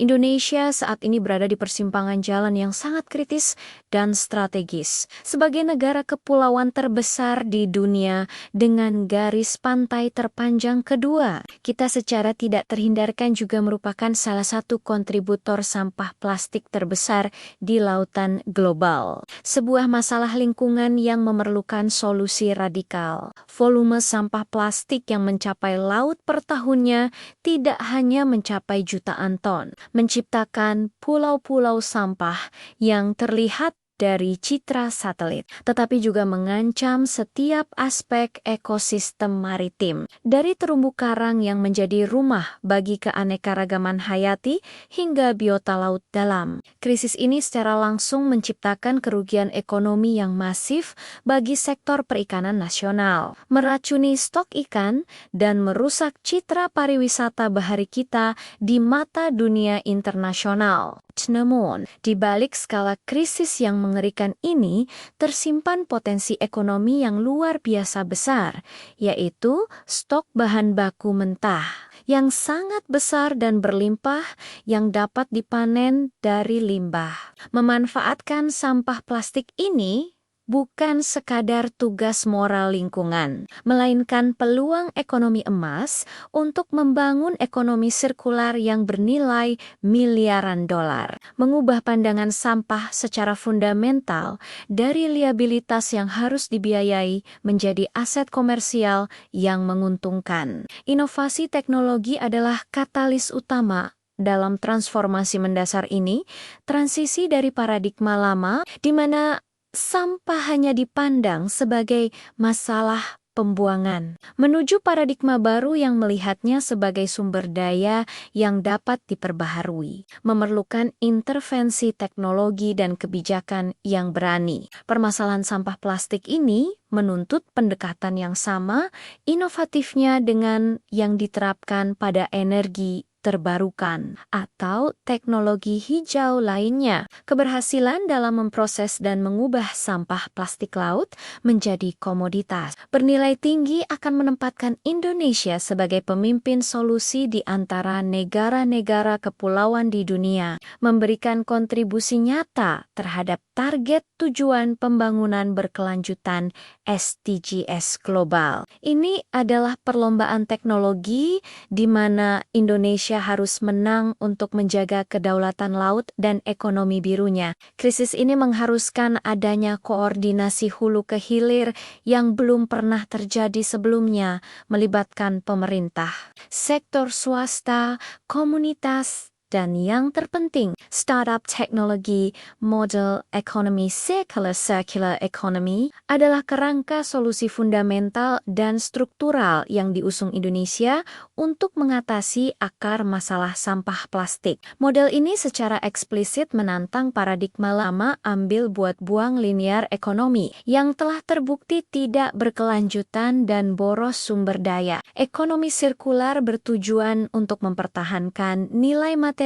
Indonesia saat ini berada di persimpangan jalan yang sangat kritis dan strategis. Sebagai negara kepulauan terbesar di dunia dengan garis pantai terpanjang kedua, kita secara tidak terhindarkan juga merupakan salah satu kontributor sampah plastik terbesar di lautan global. Sebuah masalah lingkungan yang memerlukan solusi radikal. Volume sampah plastik yang mencapai laut per tahunnya tidak hanya mencapai jutaan ton, menciptakan pulau-pulau sampah yang terlihat dari citra satelit, tetapi juga mengancam setiap aspek ekosistem maritim, dari terumbu karang yang menjadi rumah bagi keanekaragaman hayati hingga biota laut dalam. Krisis ini secara langsung menciptakan kerugian ekonomi yang masif bagi sektor perikanan nasional, meracuni stok ikan, dan merusak citra pariwisata bahari kita di mata dunia internasional. Namun, di balik skala krisis yang mengerikan ini, tersimpan potensi ekonomi yang luar biasa besar, yaitu stok bahan baku mentah yang sangat besar dan berlimpah yang dapat dipanen dari limbah. Memanfaatkan sampah plastik ini bukan sekadar tugas moral lingkungan, melainkan peluang ekonomi emas untuk membangun ekonomi sirkular yang bernilai miliaran dolar. Mengubah pandangan sampah secara fundamental dari liabilitas yang harus dibiayai menjadi aset komersial yang menguntungkan. Inovasi teknologi adalah katalis utama dalam transformasi mendasar ini, transisi dari paradigma lama di mana sampah hanya dipandang sebagai masalah pembuangan, menuju paradigma baru yang melihatnya sebagai sumber daya yang dapat diperbaharui, memerlukan intervensi teknologi dan kebijakan yang berani. Permasalahan sampah plastik ini menuntut pendekatan yang sama, inovatifnya dengan yang diterapkan pada energi terbarukan atau teknologi hijau lainnya. Keberhasilan dalam memproses dan mengubah sampah plastik laut menjadi komoditas bernilai tinggi akan menempatkan Indonesia sebagai pemimpin solusi di antara negara-negara kepulauan di dunia, memberikan kontribusi nyata terhadap target tujuan pembangunan berkelanjutan SDGs global. Ini adalah perlombaan teknologi di mana Indonesia harus menang untuk menjaga kedaulatan laut dan ekonomi birunya. Krisis ini mengharuskan adanya koordinasi hulu ke hilir yang belum pernah terjadi sebelumnya, melibatkan pemerintah, sektor swasta, komunitas, dan yang terpenting, startup teknologi. Model ekonomi circular economy adalah kerangka solusi fundamental dan struktural yang diusung Indonesia untuk mengatasi akar masalah sampah plastik. Model ini secara eksplisit menantang paradigma lama ambil buat buang linear ekonomi yang telah terbukti tidak berkelanjutan dan boros sumber daya. Ekonomi sirkular bertujuan untuk mempertahankan nilai material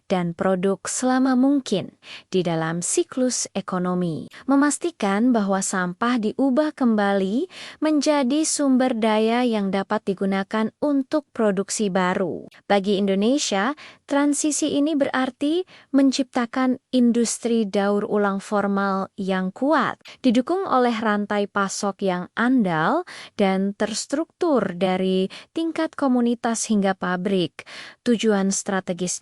dan produk selama mungkin di dalam siklus ekonomi, memastikan bahwa sampah diubah kembali menjadi sumber daya yang dapat digunakan untuk produksi baru. Bagi Indonesia, transisi ini berarti menciptakan industri daur ulang formal yang kuat, didukung oleh rantai pasok yang andal dan terstruktur dari tingkat komunitas hingga pabrik. Tujuan strategisnya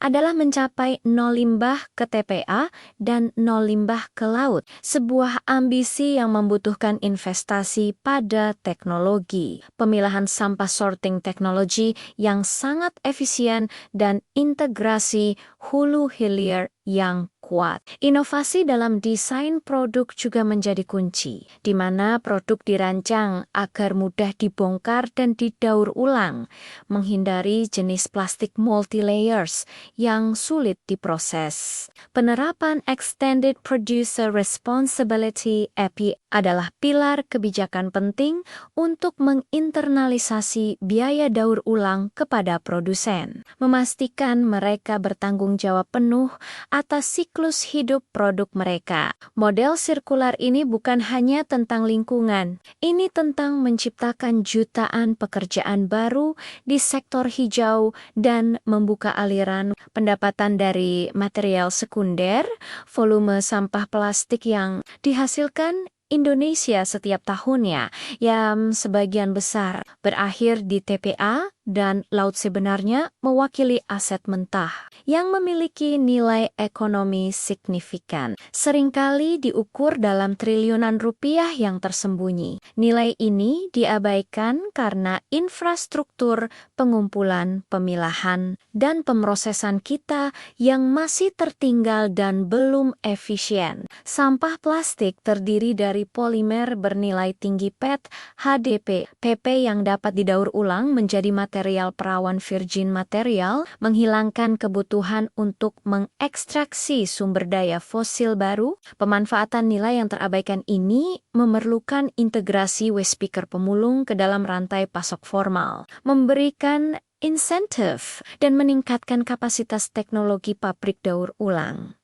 adalah mencapai nol limbah ke TPA dan nol limbah ke laut, sebuah ambisi yang membutuhkan investasi pada teknologi, pemilahan sampah sorting teknologi yang sangat efisien, dan integrasi hulu hilir yang kuat. Inovasi dalam desain produk juga menjadi kunci, di mana produk dirancang agar mudah dibongkar dan didaur ulang, menghindari jenis plastik multi-layers yang sulit diproses. Penerapan Extended Producer Responsibility (EPI) adalah pilar kebijakan penting untuk menginternalisasi biaya daur ulang kepada produsen, memastikan mereka bertanggung jawab penuh atas siklus hidup produk mereka. Model sirkular ini bukan hanya tentang lingkungan, ini tentang menciptakan jutaan pekerjaan baru di sektor hijau dan membuka aliran pendapatan dari material sekunder. Volume sampah plastik yang dihasilkan Indonesia setiap tahunnya, yang sebagian besar berakhir di TPA dan laut sebenarnya mewakili aset mentah yang memiliki nilai ekonomi signifikan. Seringkali diukur dalam triliunan rupiah yang tersembunyi. Nilai ini diabaikan karena infrastruktur pengumpulan, pemilahan, dan pemrosesan kita yang masih tertinggal dan belum efisien. Sampah plastik terdiri dari polimer bernilai tinggi PET, HDP, PP yang dapat didaur ulang menjadi material perawan virgin material, menghilangkan kebutuhan untuk mengekstraksi sumber daya fosil baru. Pemanfaatan nilai yang terabaikan ini memerlukan integrasi waste picker pemulung ke dalam rantai pasok formal, memberikan insentif, dan meningkatkan kapasitas teknologi pabrik daur ulang.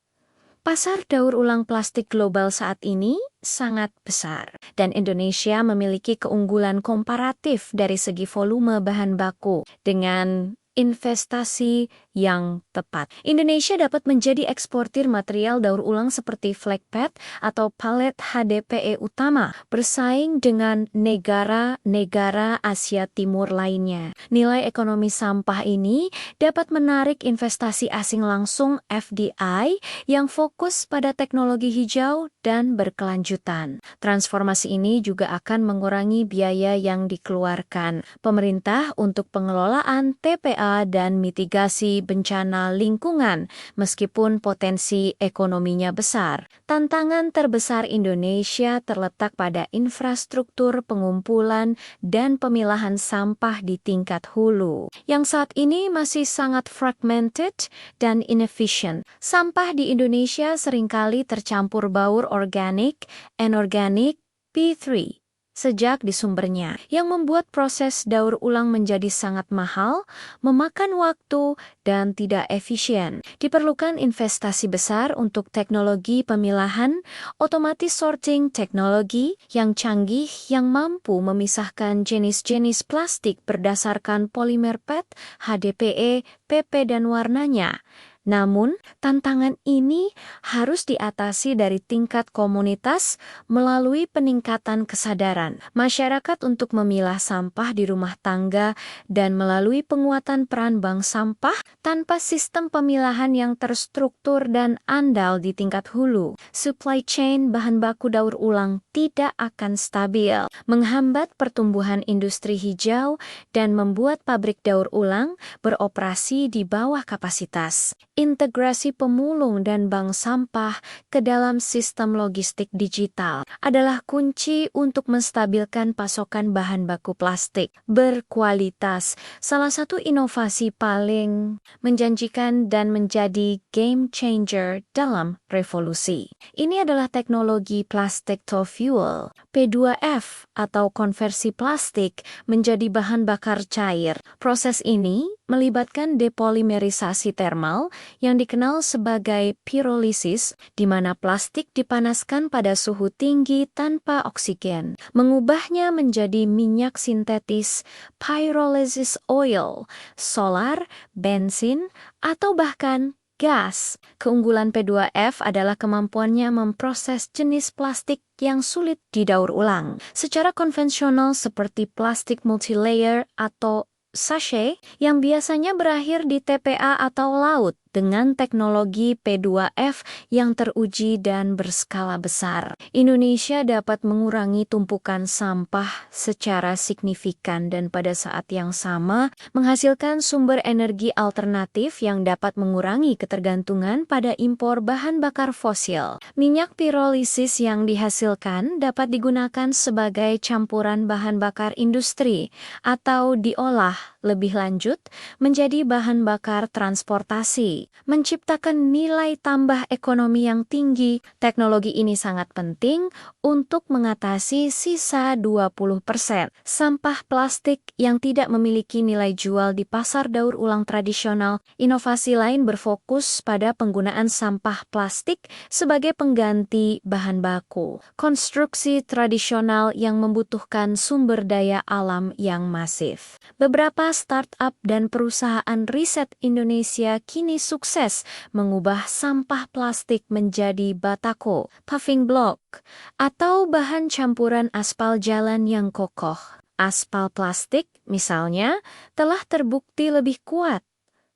Pasar daur ulang plastik global saat ini sangat besar, dan Indonesia memiliki keunggulan komparatif dari segi volume bahan baku dengan investasi yang tepat. Indonesia dapat menjadi eksportir material daur ulang seperti flake PET atau palet HDPE utama, bersaing dengan negara-negara Asia Timur lainnya. Nilai ekonomi sampah ini dapat menarik investasi asing langsung FDI yang fokus pada teknologi hijau dan berkelanjutan. Transformasi ini juga akan mengurangi biaya yang dikeluarkan pemerintah untuk pengelolaan TPA dan mitigasi bencana lingkungan, meskipun potensi ekonominya besar. Tantangan terbesar Indonesia terletak pada infrastruktur pengumpulan dan pemilahan sampah di tingkat hulu, yang saat ini masih sangat fragmented dan inefficient. Sampah di Indonesia seringkali tercampur baur organik, anorganik, P3 sejak di sumbernya, yang membuat proses daur ulang menjadi sangat mahal, memakan waktu, dan tidak efisien. Diperlukan investasi besar untuk teknologi pemilahan, otomatis sorting teknologi yang canggih yang mampu memisahkan jenis-jenis plastik berdasarkan polimer PET, HDPE, PP, dan warnanya. Namun, tantangan ini harus diatasi dari tingkat komunitas melalui peningkatan kesadaran masyarakat untuk memilah sampah di rumah tangga dan melalui penguatan peran bank sampah. Tanpa sistem pemilahan yang terstruktur dan andal di tingkat hulu, supply chain bahan baku daur ulang tidak akan stabil, menghambat pertumbuhan industri hijau dan membuat pabrik daur ulang beroperasi di bawah kapasitas. Integrasi pemulung dan bank sampah ke dalam sistem logistik digital adalah kunci untuk menstabilkan pasokan bahan baku plastik berkualitas. Salah satu inovasi paling menjanjikan dan menjadi game changer dalam revolusi ini adalah teknologi plastik to fuel, P2F, atau konversi plastik menjadi bahan bakar cair. Proses ini melibatkan depolimerisasi termal yang dikenal sebagai pirolisis, di mana plastik dipanaskan pada suhu tinggi tanpa oksigen, mengubahnya menjadi minyak sintetis, pyrolysis oil, solar, bensin, atau bahkan gas. Keunggulan P2F adalah kemampuannya memproses jenis plastik yang sulit didaur ulang secara konvensional seperti plastik multilayer atau sachet yang biasanya berakhir di TPA atau laut dengan teknologi P2F yang teruji dan berskala besar. Indonesia dapat mengurangi tumpukan sampah secara signifikan dan pada saat yang sama menghasilkan sumber energi alternatif yang dapat mengurangi ketergantungan pada impor bahan bakar fosil. Minyak pirolisis yang dihasilkan dapat digunakan sebagai campuran bahan bakar industri atau diolah lebih lanjut menjadi bahan bakar transportasi, menciptakan nilai tambah ekonomi yang tinggi. Teknologi ini sangat penting untuk mengatasi sisa 20% sampah plastik yang tidak memiliki nilai jual di pasar daur ulang tradisional. Inovasi lain berfokus pada penggunaan sampah plastik sebagai pengganti bahan baku. Konstruksi tradisional yang membutuhkan sumber daya alam yang masif. Beberapa startup dan perusahaan riset Indonesia kini sukses mengubah sampah plastik menjadi batako, paving block, atau bahan campuran aspal jalan yang kokoh. Aspal plastik, misalnya, telah terbukti lebih kuat,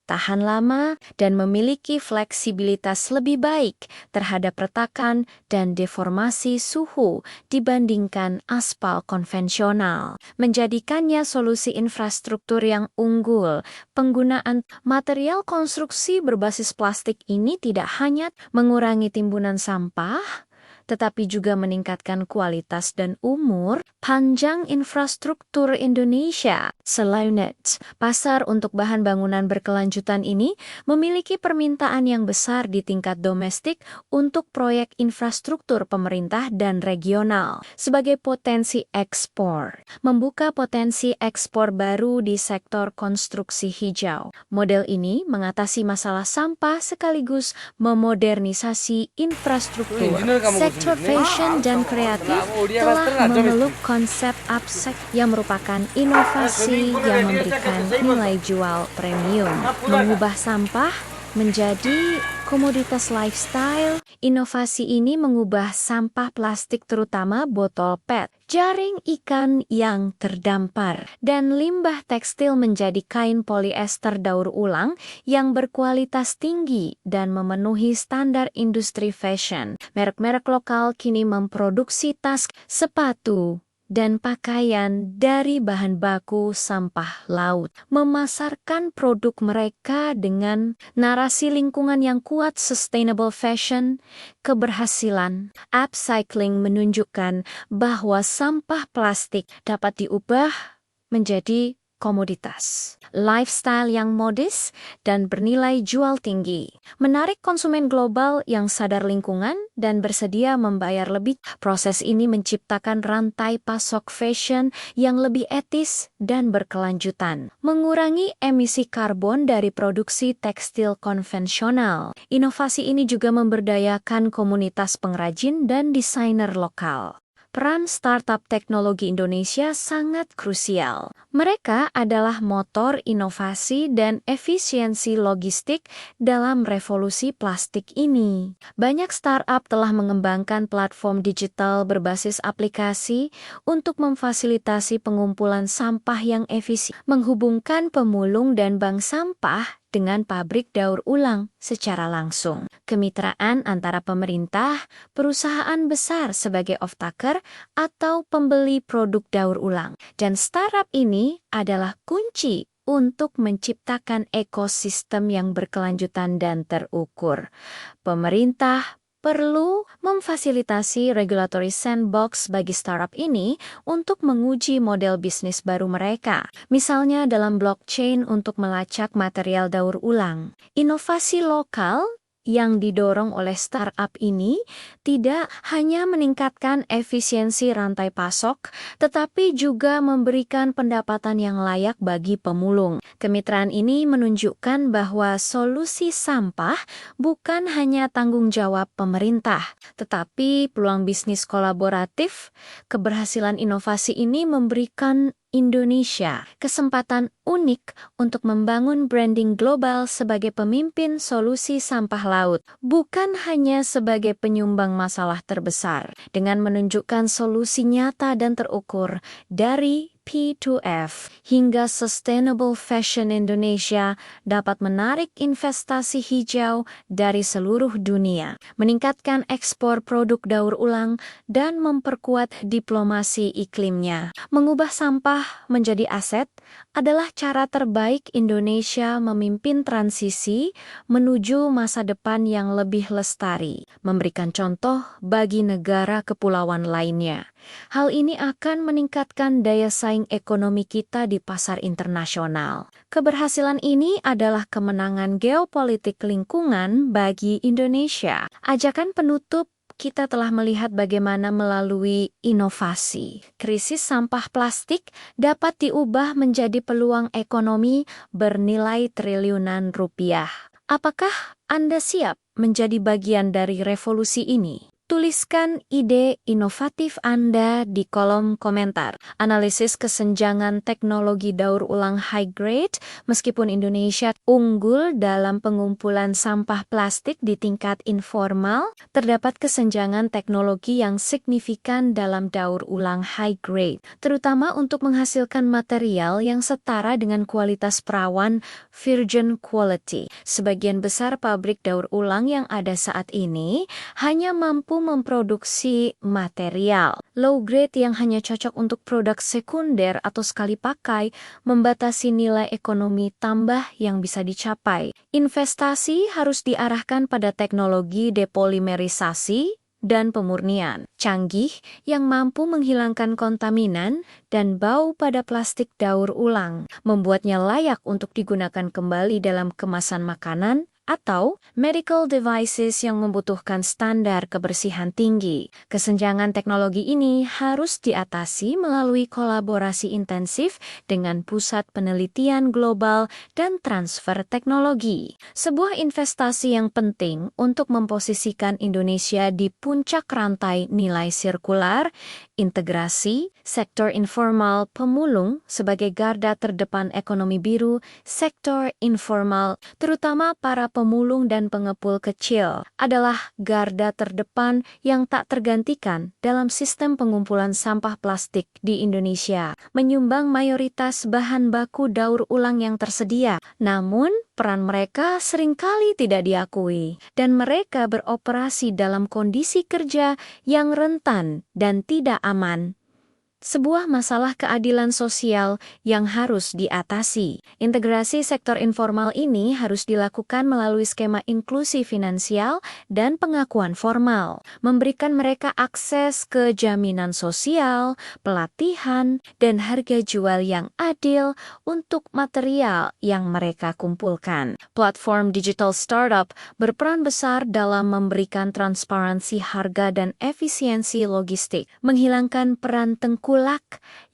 tahan lama, dan memiliki fleksibilitas lebih baik terhadap retakan dan deformasi suhu dibandingkan aspal konvensional, menjadikannya solusi infrastruktur yang unggul. Penggunaan material konstruksi berbasis plastik ini tidak hanya mengurangi timbunan sampah, tetapi juga meningkatkan kualitas dan umur panjang infrastruktur Indonesia. Selain itu, pasar untuk bahan bangunan berkelanjutan ini memiliki permintaan yang besar di tingkat domestik untuk proyek infrastruktur pemerintah dan regional sebagai potensi ekspor. Membuka potensi ekspor baru di sektor konstruksi hijau. Model ini mengatasi masalah sampah sekaligus memodernisasi infrastruktur. Sektor fashion dan kreatif telah memeluk konsep upcycle yang merupakan inovasi yang memberikan nilai jual premium, mengubah sampah menjadi komoditas lifestyle. Inovasi ini mengubah sampah plastik terutama botol PET, jaring ikan yang terdampar, dan limbah tekstil menjadi kain polyester daur ulang yang berkualitas tinggi dan memenuhi standar industri fashion. Merek-merek lokal kini memproduksi tas, sepatu, dan pakaian dari bahan baku sampah laut, memasarkan produk mereka dengan narasi lingkungan yang kuat. Sustainable fashion, keberhasilan upcycling menunjukkan bahwa sampah plastik dapat diubah menjadi komoditas lifestyle yang modis dan bernilai jual tinggi, menarik konsumen global yang sadar lingkungan dan bersedia membayar lebih. Proses ini menciptakan rantai pasok fashion yang lebih etis dan berkelanjutan, mengurangi emisi karbon dari produksi tekstil konvensional. Inovasi ini juga memberdayakan komunitas pengrajin dan desainer lokal. Peran startup teknologi Indonesia sangat krusial. Mereka adalah motor inovasi dan efisiensi logistik dalam revolusi plastik ini. Banyak startup telah mengembangkan platform digital berbasis aplikasi untuk memfasilitasi pengumpulan sampah yang efisien, menghubungkan pemulung dan bank sampah dengan pabrik daur ulang secara langsung. Kemitraan antara pemerintah, perusahaan besar sebagai off-taker, atau pembeli produk daur ulang, dan startup ini adalah kunci untuk menciptakan ekosistem yang berkelanjutan dan terukur. Pemerintah perlu memfasilitasi regulatory sandbox bagi startup ini untuk menguji model bisnis baru mereka, misalnya dalam blockchain untuk melacak material daur ulang. Inovasi lokal yang didorong oleh startup ini tidak hanya meningkatkan efisiensi rantai pasok, tetapi juga memberikan pendapatan yang layak bagi pemulung. Kemitraan ini menunjukkan bahwa solusi sampah bukan hanya tanggung jawab pemerintah, tetapi peluang bisnis kolaboratif. Keberhasilan inovasi ini memberikan Indonesia kesempatan unik untuk membangun branding global sebagai pemimpin solusi sampah laut, bukan hanya sebagai penyumbang masalah terbesar. Dengan menunjukkan solusi nyata dan terukur dari P2F hingga Sustainable Fashion, Indonesia dapat menarik investasi hijau dari seluruh dunia, meningkatkan ekspor produk daur ulang, dan memperkuat diplomasi iklimnya. Mengubah sampah menjadi aset adalah cara terbaik Indonesia memimpin transisi menuju masa depan yang lebih lestari, memberikan contoh bagi negara kepulauan lainnya. Hal ini akan meningkatkan daya saing ekonomi kita di pasar internasional. Keberhasilan ini adalah kemenangan geopolitik lingkungan bagi Indonesia. Ajakan penutup, kita telah melihat bagaimana melalui inovasi, krisis sampah plastik dapat diubah menjadi peluang ekonomi bernilai triliunan rupiah. Apakah Anda siap menjadi bagian dari revolusi ini? Tuliskan ide inovatif Anda di kolom komentar. Analisis kesenjangan teknologi daur ulang high grade, meskipun Indonesia unggul dalam pengumpulan sampah plastik di tingkat informal, terdapat kesenjangan teknologi yang signifikan dalam daur ulang high grade, terutama untuk menghasilkan material yang setara dengan kualitas perawan virgin quality. Sebagian besar pabrik daur ulang yang ada saat ini hanya mampu memproduksi material low grade yang hanya cocok untuk produk sekunder atau sekali pakai, membatasi nilai ekonomi tambah yang bisa dicapai. Investasi harus diarahkan pada teknologi depolimerisasi dan pemurnian canggih yang mampu menghilangkan kontaminan dan bau pada plastik daur ulang, membuatnya layak untuk digunakan kembali dalam kemasan makanan atau medical devices yang membutuhkan standar kebersihan tinggi. Kesenjangan teknologi ini harus diatasi melalui kolaborasi intensif dengan pusat penelitian global dan transfer teknologi. Sebuah investasi yang penting untuk memposisikan Indonesia di puncak rantai nilai sirkular, integrasi, sektor informal pemulung sebagai garda terdepan ekonomi biru, sektor informal, terutama para pemulung dan pengepul kecil, adalah garda terdepan yang tak tergantikan dalam sistem pengumpulan sampah plastik di Indonesia, menyumbang mayoritas bahan baku daur ulang yang tersedia. Namun, peran mereka seringkali tidak diakui, dan mereka beroperasi dalam kondisi kerja yang rentan dan tidak aman. Sebuah masalah keadilan sosial yang harus diatasi. Integrasi sektor informal ini harus dilakukan melalui skema inklusi finansial dan pengakuan formal, memberikan mereka akses ke jaminan sosial, pelatihan, dan harga jual yang adil untuk material yang mereka kumpulkan. Platform digital startup berperan besar dalam memberikan transparansi harga dan efisiensi logistik, menghilangkan peran tengkulak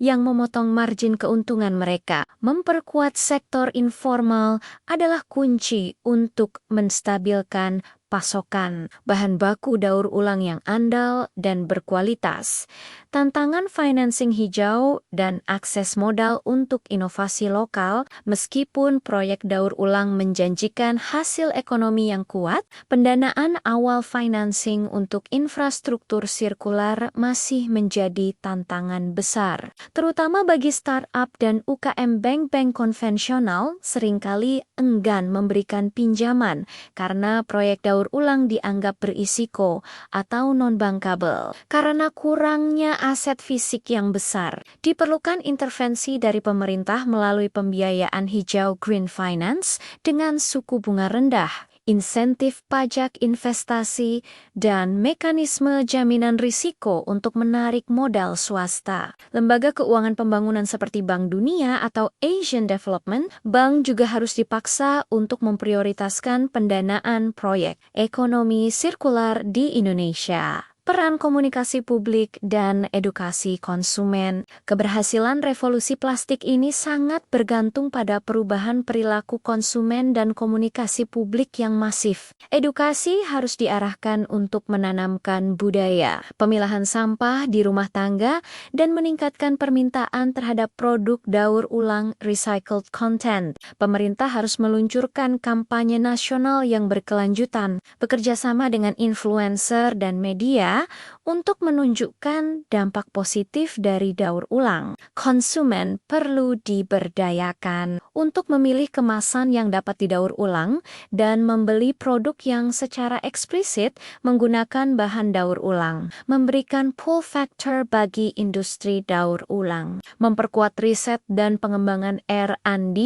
yang memotong margin keuntungan mereka. Memperkuat sektor informal adalah kunci untuk menstabilkan pasokan bahan baku daur ulang yang andal dan berkualitas. Tantangan financing hijau dan akses modal untuk inovasi lokal, meskipun proyek daur ulang menjanjikan hasil ekonomi yang kuat, pendanaan awal financing untuk infrastruktur sirkular masih menjadi tantangan besar. Terutama bagi startup dan UKM, bank-bank konvensional seringkali enggan memberikan pinjaman karena proyek daur ulang dianggap berisiko atau non-bankable. Karena kurangnya aset fisik yang besar, diperlukan intervensi dari pemerintah melalui pembiayaan hijau green finance dengan suku bunga rendah, insentif pajak investasi, dan mekanisme jaminan risiko untuk menarik modal swasta. Lembaga keuangan pembangunan seperti Bank Dunia atau Asian Development Bank juga harus dipaksa untuk memprioritaskan pendanaan proyek ekonomi sirkular di Indonesia. Peran komunikasi publik dan edukasi konsumen. Keberhasilan revolusi plastik ini sangat bergantung pada perubahan perilaku konsumen dan komunikasi publik yang masif. Edukasi harus diarahkan untuk menanamkan budaya pemilahan sampah di rumah tangga dan meningkatkan permintaan terhadap produk daur ulang recycled content. Pemerintah harus meluncurkan kampanye nasional yang berkelanjutan, bekerja sama dengan influencer dan media untuk menunjukkan dampak positif dari daur ulang. Konsumen perlu diberdayakan untuk memilih kemasan yang dapat didaur ulang dan membeli produk yang secara eksplisit menggunakan bahan daur ulang, memberikan pull factor bagi industri daur ulang, memperkuat riset dan pengembangan R&D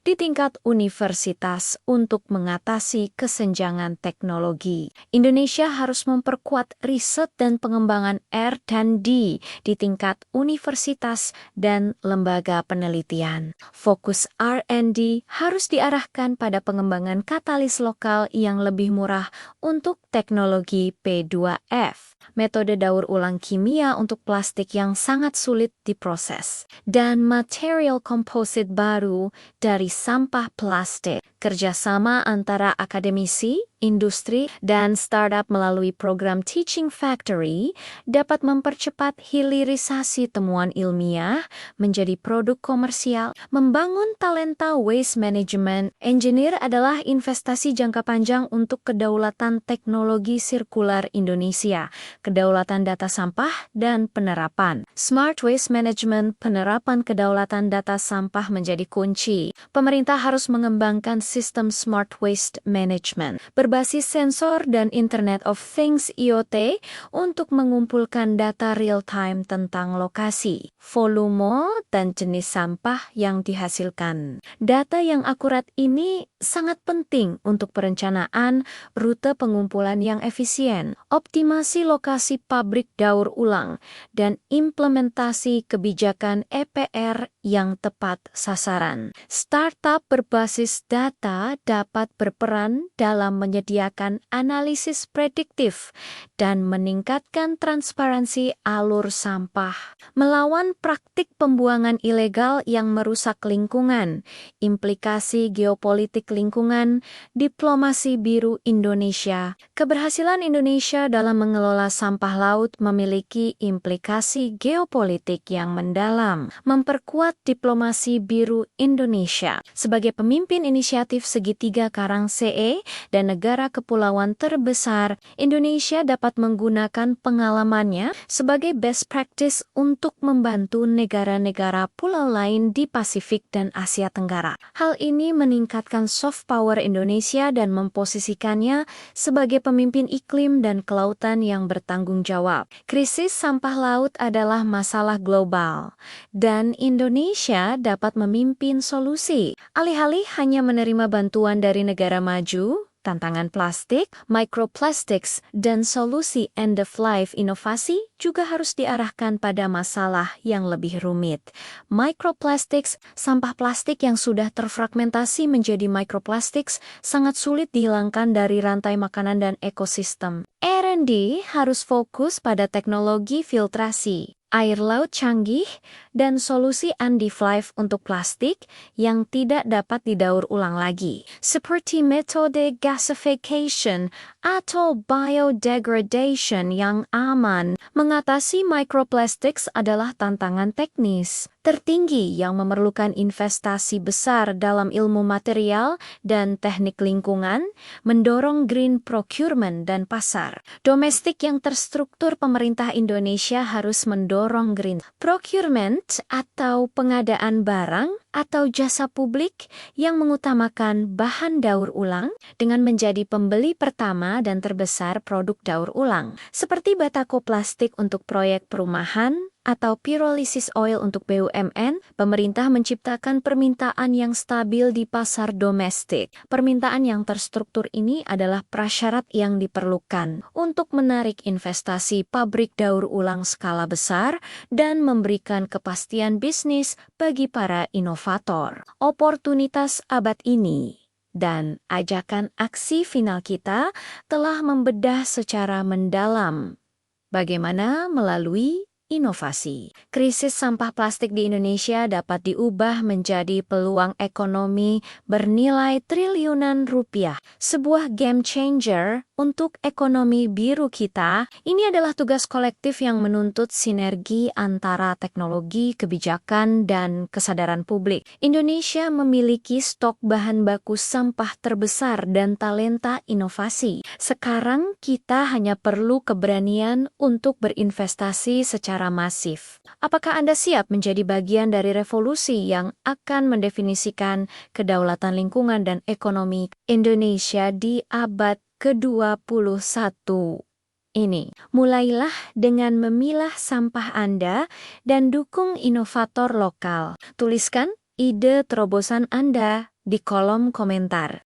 di tingkat universitas untuk mengatasi kesenjangan teknologi. Indonesia harus memperkuat riset riset dan pengembangan R&D di tingkat universitas dan lembaga penelitian. Fokus R&D harus diarahkan pada pengembangan katalis lokal yang lebih murah untuk teknologi P2F, metode daur ulang kimia untuk plastik yang sangat sulit diproses, dan material komposit baru dari sampah plastik. Kerjasama antara akademisi, industri, dan startup melalui program Teaching Factory dapat mempercepat hilirisasi temuan ilmiah menjadi produk komersial. Membangun talenta waste management engineer adalah investasi jangka panjang untuk kedaulatan teknologi sirkular Indonesia, kedaulatan data sampah, dan penerapan. Smart waste management, penerapan kedaulatan data sampah menjadi kunci. Pemerintah harus mengembangkan sistem smart waste management berbasis sensor dan Internet of Things IoT untuk mengumpulkan data real-time tentang lokasi, volume, dan jenis sampah yang dihasilkan. Data yang akurat ini sangat penting untuk perencanaan rute pengumpulan yang efisien, optimasi lokasi pabrik daur ulang, dan implementasi kebijakan EPR yang tepat sasaran. Startup berbasis data dapat berperan dalam menyediakan analisis prediktif dan meningkatkan transparansi alur sampah, melawan praktik pembuangan ilegal yang merusak lingkungan, implikasi geopolitik lingkungan, diplomasi biru Indonesia. Keberhasilan Indonesia dalam mengelola sampah laut memiliki implikasi geopolitik yang mendalam, memperkuat diplomasi biru Indonesia. Sebagai pemimpin inisiatif segitiga Karang CE dan negara kepulauan terbesar, Indonesia dapat menggunakan pengalamannya sebagai best practice untuk membantu negara-negara pulau lain di Pasifik dan Asia Tenggara. Hal ini meningkatkan soft power Indonesia dan memposisikannya sebagai pemimpin iklim dan kelautan yang bertanggung jawab. Krisis sampah laut adalah masalah global, dan Indonesia dapat memimpin solusi. Alih-alih hanya menerima bantuan dari negara maju, tantangan plastik, microplastics, dan solusi end-of-life inovasi juga harus diarahkan pada masalah yang lebih rumit. Microplastics, sampah plastik yang sudah terfragmentasi menjadi microplastics, sangat sulit dihilangkan dari rantai makanan dan ekosistem. R&D harus fokus pada teknologi filtrasi, air laut canggih, dan solusi end-of-life untuk plastik yang tidak dapat didaur ulang lagi, seperti metode gasification atau biodegradation yang aman. Mengatasi microplastics adalah tantangan teknis tertinggi yang memerlukan investasi besar dalam ilmu material dan teknik lingkungan, mendorong green procurement dan pasar domestik yang terstruktur. Pemerintah Indonesia harus mendorong green procurement atau pengadaan barang atau jasa publik yang mengutamakan bahan daur ulang dengan menjadi pembeli pertama dan terbesar produk daur ulang, seperti batako plastik untuk proyek perumahan atau pyrolysis oil untuk BUMN. Pemerintah menciptakan permintaan yang stabil di pasar domestik. Permintaan yang terstruktur ini adalah prasyarat yang diperlukan untuk menarik investasi pabrik daur ulang skala besar dan memberikan kepastian bisnis bagi para inovator. Oportunitas abad ini dan ajakan aksi final kita telah membedah secara mendalam bagaimana melalui inovasi, krisis sampah plastik di Indonesia dapat diubah menjadi peluang ekonomi bernilai triliunan rupiah. Sebuah game changer untuk ekonomi biru kita. Ini adalah tugas kolektif yang menuntut sinergi antara teknologi, kebijakan, dan kesadaran publik. Indonesia memiliki stok bahan baku sampah terbesar dan talenta inovasi. Sekarang kita hanya perlu keberanian untuk berinvestasi secara masif. Apakah Anda siap menjadi bagian dari revolusi yang akan mendefinisikan kedaulatan lingkungan dan ekonomi Indonesia di abad ke-21 ini? Mulailah dengan memilah sampah Anda dan dukung inovator lokal. Tuliskan ide terobosan Anda di kolom komentar.